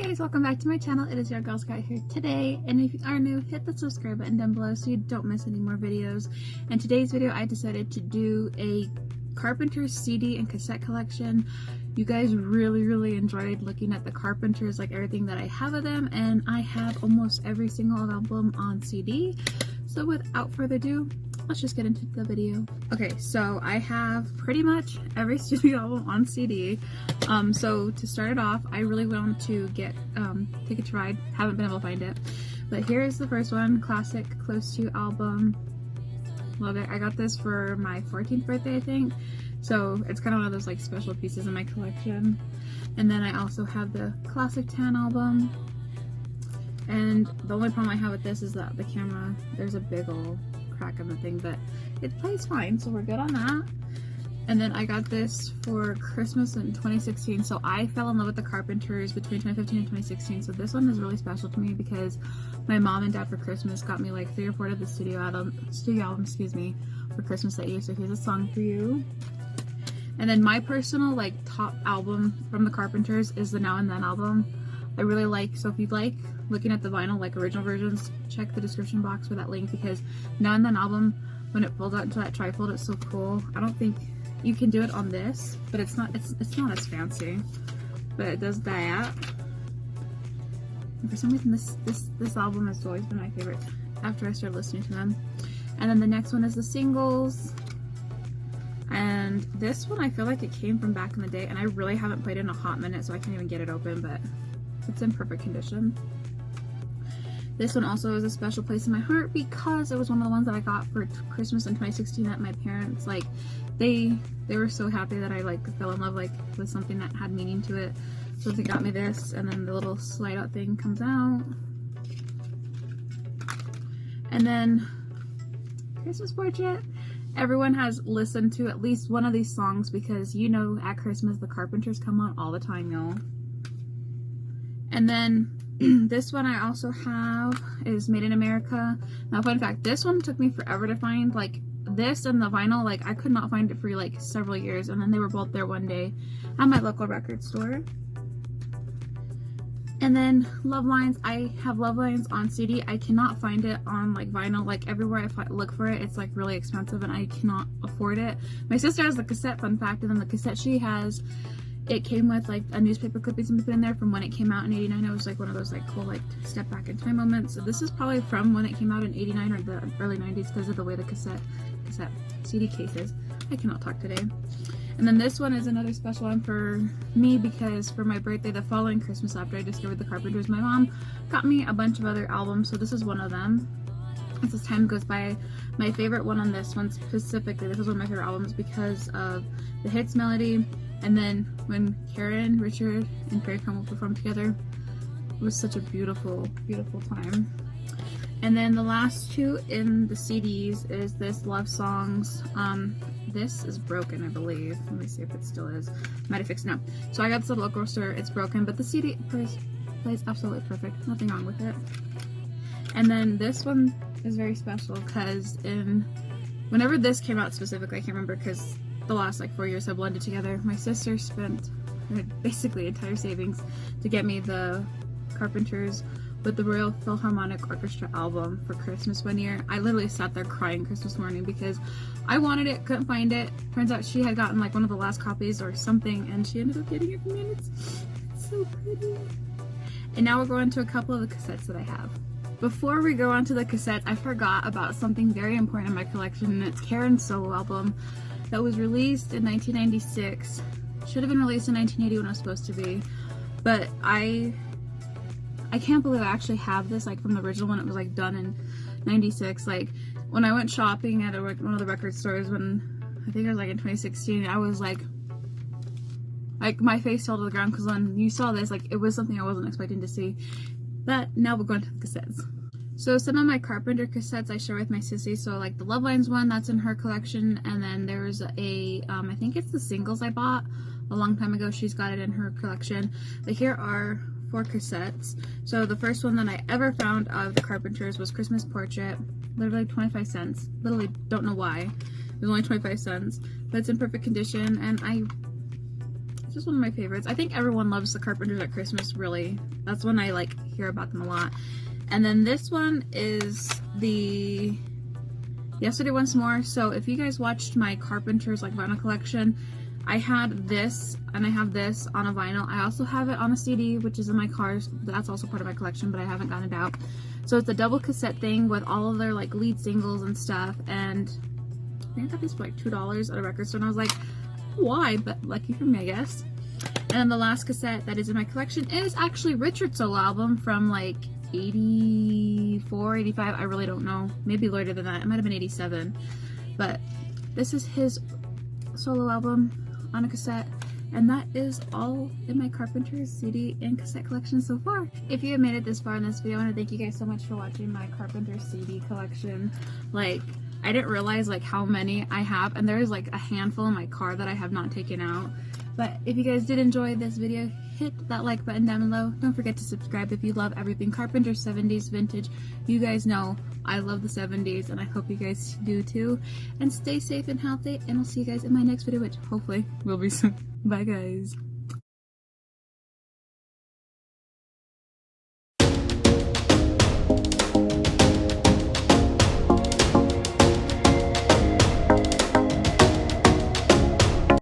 guys, welcome back to my channel. It is your girl Scarlett here today, and if you are new, hit the subscribe button down below so you don't miss any more videos. In today's video, I decided to do a Carpenters CD and cassette collection. You guys really enjoyed looking at the Carpenters, like everything that I have of them, and I have almost every single album on CD. So without further ado, let's just get into the video. Okay, so I have pretty much every studio album on CD. So to start it off, I really want to get Take It to Ride. Haven't been able to find it, but here's the first one, classic Close To album. Love it. I got this for my 14th birthday, I think. So it's kind of one of those like special pieces in my collection. And then I also have the classic Tan album. And the only problem I have with this is that the camera, there's a big old crack in the thing, but it plays fine, so we're good on that. And then I got this for Christmas in 2016. So I fell in love with the Carpenters between 2015 and 2016. So this one is really special to me because my mom and dad for Christmas got me like 3 or 4 of the studio albums, for Christmas that year. So here's a song for you. And then my personal like top album from the Carpenters is the Now and Then album. I really like, so if you'd like looking at the vinyl, like original versions, check the description box for that link, because Now and Then album, when it folds out into that trifold, it's so cool. I don't think you can do it on this, but it's not as fancy, but it does that. And for some reason this album has always been my favorite after I started listening to them. And then the next one is the singles, and this one I feel like it came from back in the day, and I really haven't played it in a hot minute, so I can't even get it open, but it's in perfect condition. This one also is a special place in my heart because it was one of the ones that I got for Christmas in 2016 that my parents, like, they were so happy that I like fell in love like with something that had meaning to it. So they got me this, and then the little slide out thing comes out. And then Christmas Portrait. Everyone has listened to at least one of these songs because, you know, at Christmas the Carpenters come on all the time, y'all. And then this one I also have is Made in America. Now, fun fact, this one took me forever to find. Like, this and the vinyl, like, I could not find it for like several years, and then they were both there one day at my local record store. And then Love Lines, I have Love Lines on CD. I cannot find it on like vinyl. Like, everywhere I look for it, it's like really expensive and I cannot afford it. My sister has the cassette, fun fact, and then the cassette she has, it came with like a newspaper clipping something in there from when it came out in 89. It was like one of those like cool like step back in time moments. So this is probably from when it came out in 89 or the early 90s because of the way the cassette CD case is. I cannot talk today. And then this one is another special one for me because for my birthday the following Christmas after I discovered the Carpenters, my mom got me a bunch of other albums. So this is one of them. As time goes by, my favorite one on this one specifically, this is one of my favorite albums because of the hits melody, and then when Karen, Richard, and Perry Como performed together, it was such a beautiful time. And then the last two in the CDs is this Love Songs. This is broken, I believe. Let me see if it still is. Might have fixed it now. So I got this at the local store. It's broken, but the CD plays absolutely perfect. Nothing wrong with it. And then this one is very special because whenever this came out specifically, I can't remember because the last like 4 years have blended together. My sister spent basically entire savings to get me the Carpenters with the Royal Philharmonic Orchestra album for Christmas one year. I literally sat there crying Christmas morning because I wanted it, couldn't find it. Turns out she had gotten like one of the last copies or something, and she ended up getting it for me, and it's so pretty. And now we're going to a couple of the cassettes that I have. Before we go on to the cassettes, I forgot about something very important in my collection, and it's Karen's solo album that was released in 1996. Should have been released in 1980 when it was supposed to be, but I can't believe I actually have this, like, from the original when it was like done in 96. Like, when I went shopping at one of the record stores when I think it was like in 2016, I was like my face fell to the ground because when you saw this, like, it was something I wasn't expecting to see. But now we're going to the cassettes. So some of my Carpenter cassettes I share with my sissy. So like the Love Lines one, that's in her collection, and then there's a I think it's the singles I bought a long time ago. She's got it in her collection. But here are 4 cassettes. So the first one that I ever found of the Carpenters was Christmas Portrait. Literally 25 cents. Literally don't know why. It was only 25 cents. But it's in perfect condition, and I just one of my favorites. I think everyone loves the Carpenters at Christmas, really. That's when I like hear about them a lot. And then this one is the Yesterday Once More. So if you guys watched my Carpenters like vinyl collection, I had this and I have this on a vinyl. I also have it on a CD, which is in my car. That's also part of my collection, but I haven't gotten it out. So it's a double cassette thing with all of their like lead singles and stuff. And I think I got these for like $2 at a record store, and I was like, why? But lucky for me, I guess. And then the last cassette that is in my collection is actually Richard's solo album from like 84, 85, I really don't know. Maybe later than that. It might have been 87. But this is his solo album on a cassette. And that is all in my Carpenters CD and cassette collection so far. If you have made it this far in this video, I want to thank you guys so much for watching my Carpenters CD collection. Like, I didn't realize like how many I have, and there's like a handful in my car that I have not taken out. But if you guys did enjoy this video, hit that like button down below. Don't forget to subscribe if you love everything Carpenters 70s vintage. You guys know I love the 70s, and I hope you guys do too. And stay safe and healthy, and I'll see you guys in my next video, which hopefully will be soon. Bye guys.